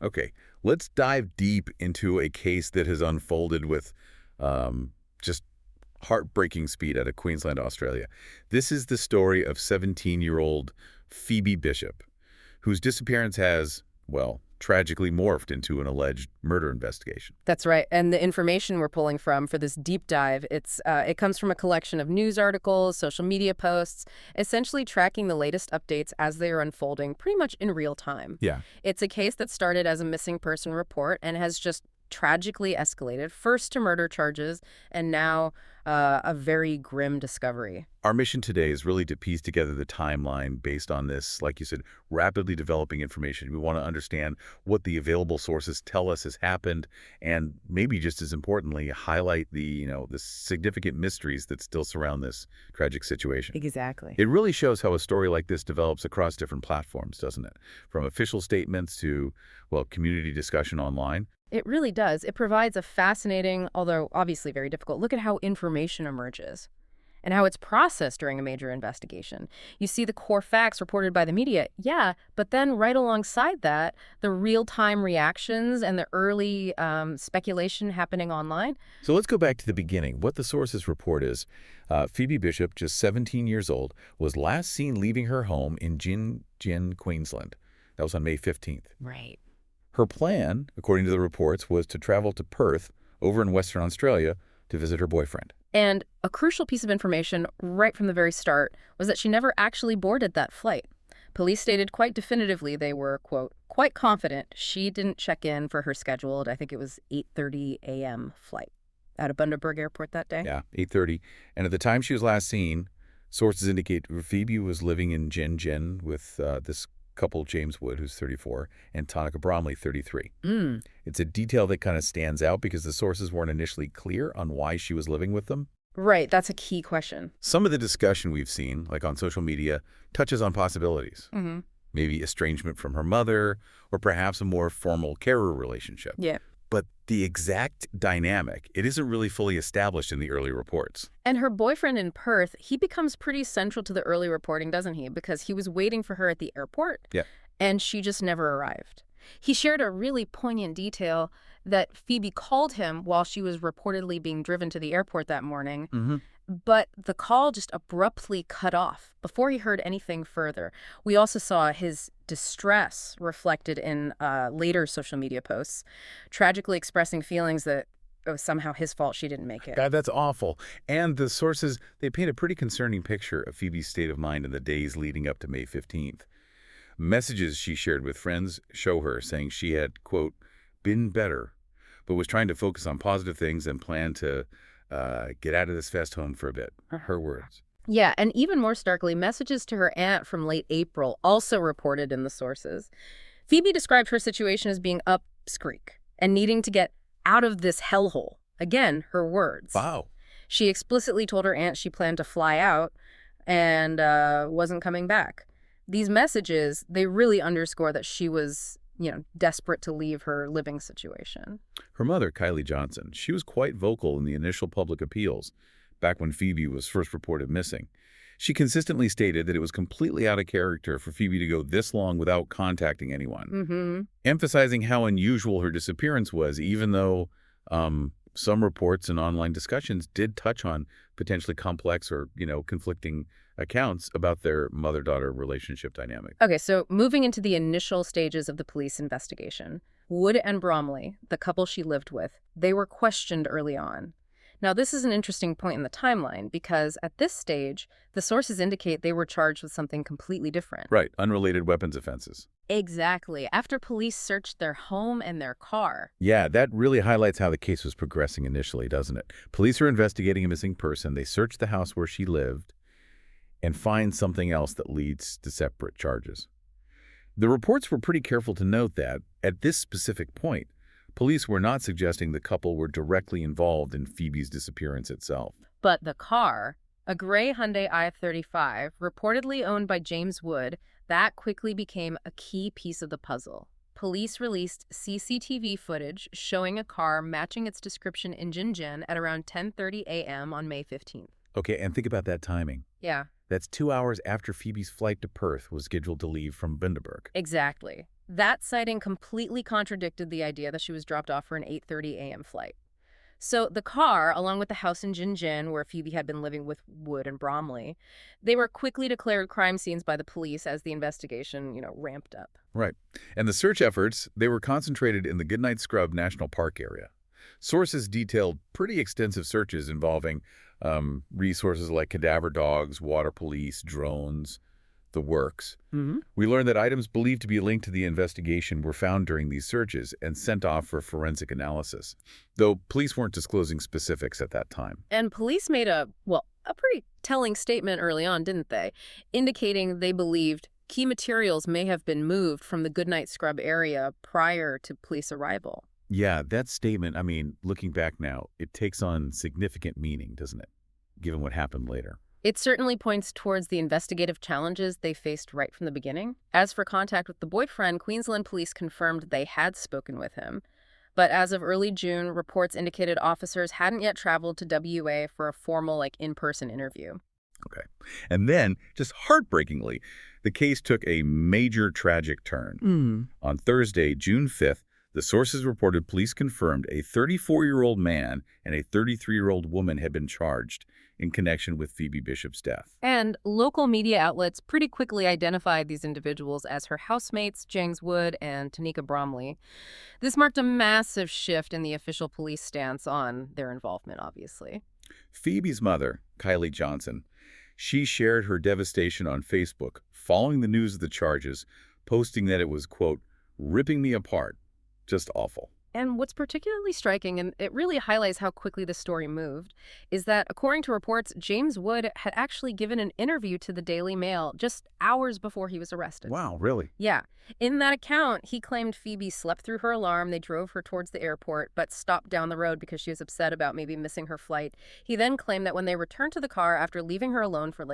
Okay, let's dive deep into a case that has unfolded with just heartbreaking speed out of Queensland, Australia. This is the story of 17-year-old Phoebe Bishop, whose disappearance has, well, tragically morphed into an alleged murder investigation. That's right. And the information we're pulling from for this deep dive, it comes from a collection of news articles, social media posts, essentially tracking the latest updates as they are unfolding pretty much in real time. Yeah. It's a case that started as a missing person report and has just tragically escalated, first to murder charges and now a very grim discovery. Our mission today is really to piece together the timeline based on this, like you said, rapidly developing information. We want to understand what the available sources tell us has happened, and maybe just as importantly, highlight the significant mysteries that still surround this tragic situation. Exactly. It really shows how a story like this develops across different platforms, doesn't it? From official statements to, well, community discussion online. It really does. It provides a fascinating, although obviously very difficult, look at how information emerges and how it's processed during a major investigation. You see the core facts reported by the media, yeah, but then right alongside that, the real-time reactions and the early speculation happening online. So let's go back to the beginning. What the sources report is Phoebe Bishop, just 17 years old, was last seen leaving her home in Gin, Queensland. That was on May 15th. Right. Her plan, according to the reports, was to travel to Perth, over in Western Australia, to visit her boyfriend. And a crucial piece of information right from the very start was that she never actually boarded that flight. Police stated quite definitively they were, quote, quite confident she didn't check in for her scheduled, I think it was 8:30 a.m. flight out of Bundaberg Airport that day. Yeah, 8:30. And at the time she was last seen, sources indicate Phoebe was living in Gin with this couple, James Wood, who's 34, and Tonica Bromley, 33. It's a detail that kind of stands out because the sources weren't initially clear on why she was living with them. Right, that's a key question. Some of the discussion we've seen, like on social media, touches on possibilities. Mm-hmm. Maybe estrangement from her mother, or perhaps a more formal carer relationship. Yeah. But the exact dynamic, it isn't really fully established in the early reports. And her boyfriend in Perth, he becomes pretty central to the early reporting, doesn't he? Because he was waiting for her at the airport, Yeah. and she just never arrived. He shared a really poignant detail that Phoebe called him while she was reportedly being driven to the airport that morning, but the call just abruptly cut off before he heard anything further. We also saw his distress reflected in later social media posts, tragically expressing feelings that it was somehow his fault she didn't make it. God, that's awful. And the sources, they paint a pretty concerning picture of Phoebe's state of mind in the days leading up to May 15th. Messages she shared with friends show her saying she had, quote, been better, but was trying to focus on positive things and planned to get out of this fast home for a bit. Her words. Yeah, and even more starkly, messages to her aunt from late April also reported in the sources. Phoebe described her situation as being up screek and needing to get out of this hellhole. Again, her words. Wow. She explicitly told her aunt she planned to fly out and wasn't coming back. These messages, they really underscore that she was, desperate to leave her living situation. Her mother, Kylie Johnson, she was quite vocal in the initial public appeals back when Phoebe was first reported missing. She consistently stated that it was completely out of character for Phoebe to go this long without contacting anyone, emphasizing how unusual her disappearance was, even though some reports and online discussions did touch on potentially complex or, conflicting accounts about their mother-daughter relationship dynamic. Okay, so moving into the initial stages of the police investigation, Wood and Bromley, the couple she lived with, they were questioned early on. Now, this is an interesting point in the timeline because at this stage, the sources indicate they were charged with something completely different. Right, unrelated weapons offenses. Exactly, after police searched their home and their car. Yeah, that really highlights how the case was progressing initially, doesn't it? Police are investigating a missing person. They search the house where she lived and find something else that leads to separate charges. The reports were pretty careful to note that, at this specific point, police were not suggesting the couple were directly involved in Phoebe's disappearance itself. But the car, a gray Hyundai i35, reportedly owned by James Wood, that quickly became a key piece of the puzzle. Police released CCTV footage showing a car matching its description in Gin at around 10:30 a.m. on May 15th. Okay, and think about that timing. Yeah. That's 2 hours after Phoebe's flight to Perth was scheduled to leave from Bundaberg. Exactly. That sighting completely contradicted the idea that she was dropped off for an 8:30 a.m. flight. So the car, along with the house in Jinjin, where Phoebe had been living with Wood and Bromley, they were quickly declared crime scenes by the police as the investigation, ramped up. Right. And the search efforts, they were concentrated in the Goodnight Scrub National Park area. Sources detailed pretty extensive searches involving resources like cadaver dogs, water police, drones, the works. Mm-hmm. We learned that items believed to be linked to the investigation were found during these searches and sent off for forensic analysis, though police weren't disclosing specifics at that time. And police made a pretty telling statement early on, didn't they? Indicating they believed key materials may have been moved from the Goodnight Scrub area prior to police arrival. Yeah, that statement, I mean, looking back now, it takes on significant meaning, doesn't it, given what happened later? It certainly points towards the investigative challenges they faced right from the beginning. As for contact with the boyfriend, Queensland police confirmed they had spoken with him. But as of early June, reports indicated officers hadn't yet traveled to WA for a formal, in-person interview. Okay. And then, just heartbreakingly, the case took a major tragic turn. On Thursday, June 5th, the sources reported police confirmed a 34-year-old man and a 33-year-old woman had been charged in connection with Phoebe Bishop's death. And local media outlets pretty quickly identified these individuals as her housemates, James Wood and Tanika Bromley. This marked a massive shift in the official police stance on their involvement, obviously. Phoebe's mother, Kylie Johnson, she shared her devastation on Facebook following the news of the charges, posting that it was, quote, ripping me apart. Just awful. And what's particularly striking, and it really highlights how quickly the story moved, is that according to reports, James Wood had actually given an interview to the Daily Mail just hours before he was arrested. Wow, really? Yeah. In that account, he claimed Phoebe slept through her alarm. They drove her towards the airport, but stopped down the road because she was upset about maybe missing her flight. He then claimed that when they returned to the car after leaving her alone for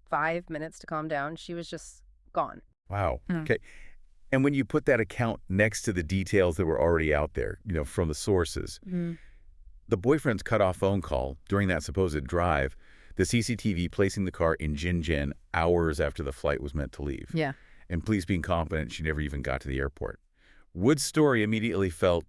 5 minutes to calm down, she was just gone. Wow. Okay. And when you put that account next to the details that were already out there, from the sources, the boyfriend's cut-off phone call during that supposed drive, the CCTV placing the car in Jinjin hours after the flight was meant to leave, Yeah. and police being confident she never even got to the airport. Wood's story immediately felt,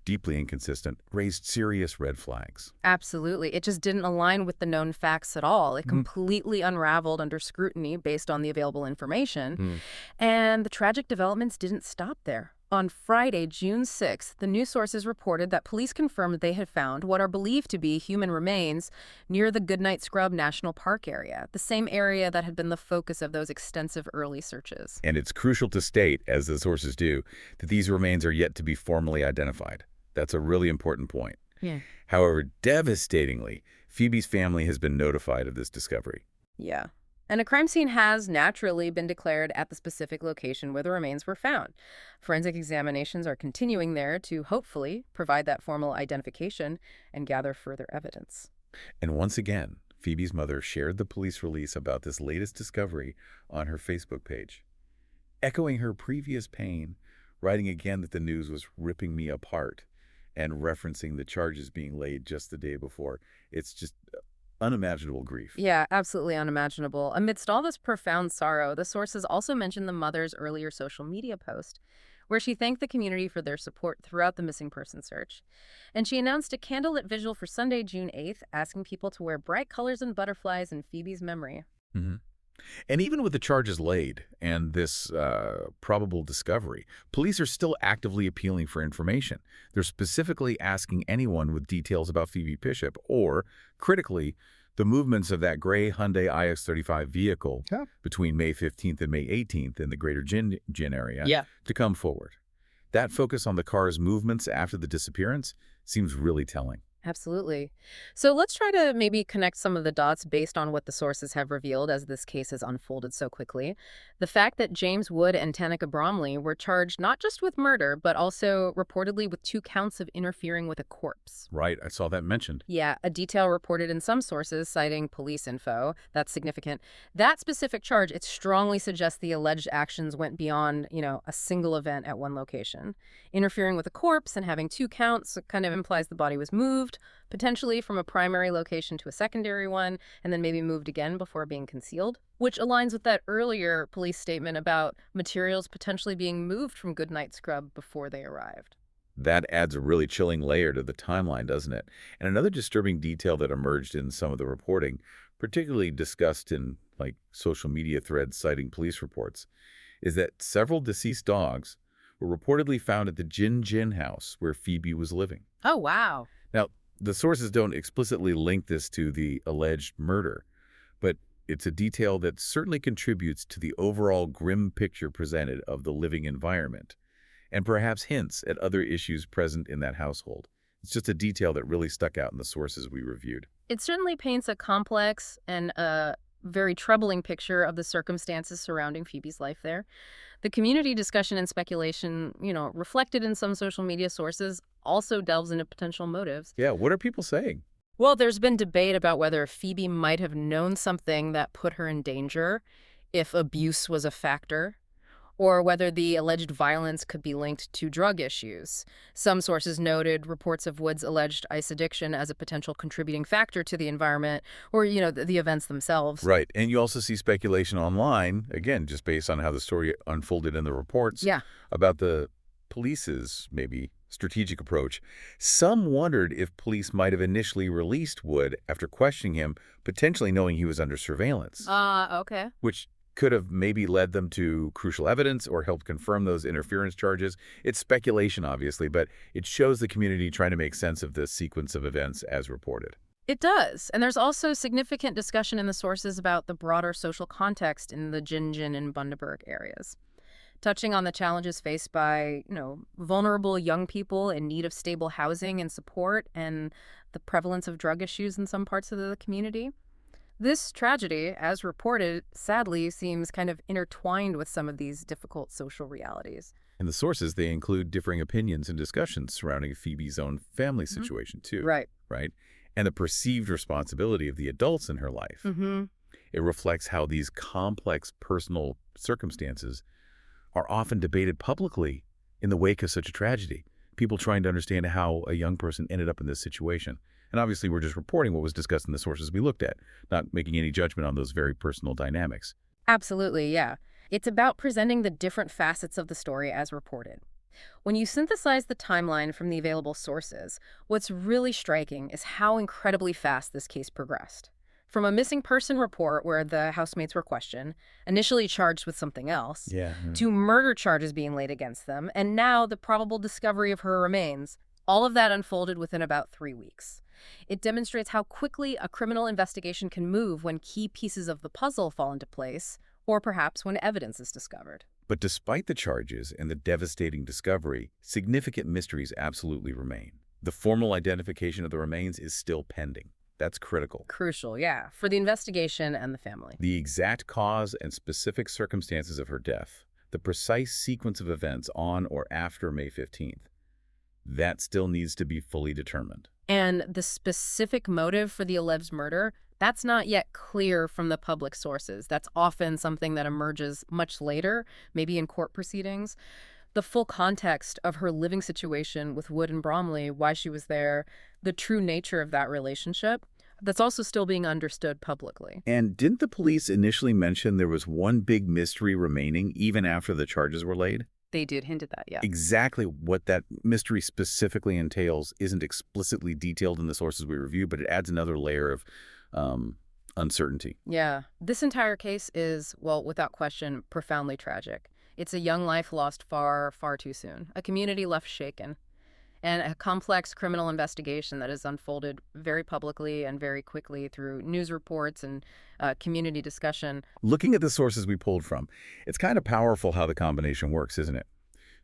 deeply inconsistent, raised serious red flags. Absolutely. It just didn't align with the known facts at all. It completely unraveled under scrutiny based on the available information. And the tragic developments didn't stop there. On Friday, June 6th, the news sources reported that police confirmed they had found what are believed to be human remains near the Goodnight Scrub National Park area, the same area that had been the focus of those extensive early searches. And it's crucial to state, as the sources do, that these remains are yet to be formally identified. That's a really important point. Yeah. However, devastatingly, Phoebe's family has been notified of this discovery. Yeah. And a crime scene has naturally been declared at the specific location where the remains were found. Forensic examinations are continuing there to hopefully provide that formal identification and gather further evidence. And once again, Phoebe's mother shared the police release about this latest discovery on her Facebook page, echoing her previous pain, writing again that the news was ripping me apart, and referencing the charges being laid just the day before. It's just unimaginable grief. Yeah, absolutely unimaginable. Amidst all this profound sorrow, the sources also mentioned the mother's earlier social media post, where she thanked the community for their support throughout the missing person search. And she announced a candlelit vigil for Sunday, June 8th, asking people to wear bright colors and butterflies in Phoebe's memory. And even with the charges laid and this probable discovery, police are still actively appealing for information. They're specifically asking anyone with details about Phoebe Bishop or, critically, the movements of that gray Hyundai iX35 vehicle between May 15th and May 18th in the greater Jinjin area to come forward. That focus on the car's movements after the disappearance seems really telling. Absolutely. So let's try to maybe connect some of the dots based on what the sources have revealed as this case has unfolded so quickly. The fact that James Wood and Tanika Bromley were charged not just with murder, but also reportedly with 2 counts of interfering with a corpse. Right, I saw that mentioned. Yeah, a detail reported in some sources citing police info. That's significant. That specific charge, it strongly suggests the alleged actions went beyond, a single event at one location. Interfering with a corpse and having 2 counts kind of implies the body was moved, moved, potentially from a primary location to a secondary one, and then maybe moved again before being concealed, which aligns with that earlier police statement about materials potentially being moved from Goodnight Scrub before they arrived. That adds a really chilling layer to the timeline, doesn't it? And another disturbing detail that emerged in some of the reporting, particularly discussed in social media threads citing police reports, is that several deceased dogs were reportedly found at the Jin Jin house where Phoebe was living. Oh, wow. Now, the sources don't explicitly link this to the alleged murder, but it's a detail that certainly contributes to the overall grim picture presented of the living environment, and perhaps hints at other issues present in that household. It's just a detail that really stuck out in the sources we reviewed. It certainly paints a complex and a very troubling picture of the circumstances surrounding Phoebe's life there. The community discussion and speculation, reflected in some social media sources, also delves into potential motives. Yeah, what are people saying? Well, there's been debate about whether Phoebe might have known something that put her in danger, if abuse was a factor, or whether the alleged violence could be linked to drug issues. Some sources noted reports of Wood's alleged ice addiction as a potential contributing factor to the environment, or, the events themselves. Right, and you also see speculation online, again, just based on how the story unfolded in the reports, Yeah. about the police's, maybe, strategic approach. Some wondered if police might have initially released Wood after questioning him, potentially knowing he was under surveillance, Okay. which could have maybe led them to crucial evidence or helped confirm those interference charges. It's speculation, obviously, but it shows the community trying to make sense of the sequence of events as reported. It does. And there's also significant discussion in the sources about the broader social context in the Jinjin and Bundaberg areas, touching on the challenges faced by, vulnerable young people in need of stable housing and support, and the prevalence of drug issues in some parts of the community. This tragedy, as reported, sadly seems kind of intertwined with some of these difficult social realities. In the sources, they include differing opinions and discussions surrounding Phoebe's own family situation, too. Right. Right? And the perceived responsibility of the adults in her life. Mm-hmm. It reflects how these complex personal circumstances are often debated publicly in the wake of such a tragedy. People trying to understand how a young person ended up in this situation. And obviously, we're just reporting what was discussed in the sources we looked at, not making any judgment on those very personal dynamics. Absolutely, yeah. It's about presenting the different facets of the story as reported. When you synthesize the timeline from the available sources, what's really striking is how incredibly fast this case progressed. From a missing person report where the housemates were questioned, initially charged with something else, to murder charges being laid against them, and now the probable discovery of her remains, all of that unfolded within about 3 weeks. It demonstrates how quickly a criminal investigation can move when key pieces of the puzzle fall into place, or perhaps when evidence is discovered. But despite the charges and the devastating discovery, significant mysteries absolutely remain. The formal identification of the remains is still pending. That's critical. Crucial, yeah, for the investigation and the family. The exact cause and specific circumstances of her death, the precise sequence of events on or after May 15th, that still needs to be fully determined. And the specific motive for the alleged murder, that's not yet clear from the public sources. That's often something that emerges much later, maybe in court proceedings. The full context of her living situation with Wood and Bromley, why she was there, the true nature of that relationship, that's also still being understood publicly. And didn't the police initially mention there was one big mystery remaining even after the charges were laid? They did hint at that, yeah. Exactly what that mystery specifically entails isn't explicitly detailed in the sources we review, but it adds another layer of uncertainty. Yeah. This entire case is, well, without question, profoundly tragic. It's a young life lost far, far too soon, a community left shaken, and a complex criminal investigation that has unfolded very publicly and very quickly through news reports and community discussion. Looking at the sources we pulled from, it's kind of powerful how the combination works, isn't it?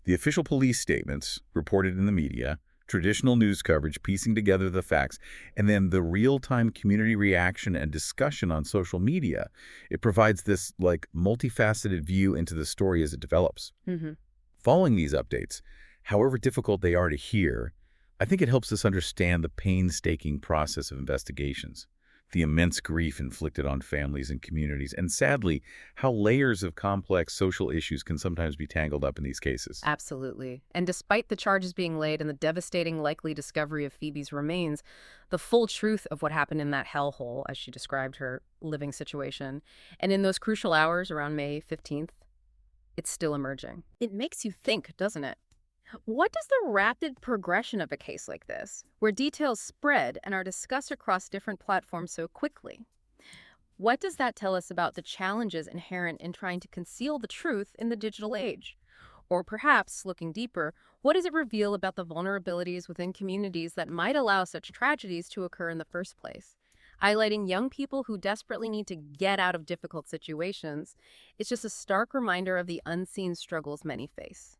The official police statements reported in the media, traditional news coverage piecing together the facts, and then the real-time community reaction and discussion on social media. It provides this multifaceted view into the story as it develops. Mm-hmm. Following these updates, however difficult they are to hear, I think it helps us understand the painstaking process of investigations. the immense grief inflicted on families and communities, and sadly, how layers of complex social issues can sometimes be tangled up in these cases. Absolutely. And despite the charges being laid and the devastating likely discovery of Phoebe's remains, the full truth of what happened in that hellhole, as she described her living situation, and in those crucial hours around May 15th, it's still emerging. It makes you think, doesn't it? What does the rapid progression of a case like this, where details spread and are discussed across different platforms so quickly, what does that tell us about the challenges inherent in trying to conceal the truth in the digital age? Or perhaps, looking deeper, what does it reveal about the vulnerabilities within communities that might allow such tragedies to occur in the first place? Highlighting young people who desperately need to get out of difficult situations, it's just a stark reminder of the unseen struggles many face.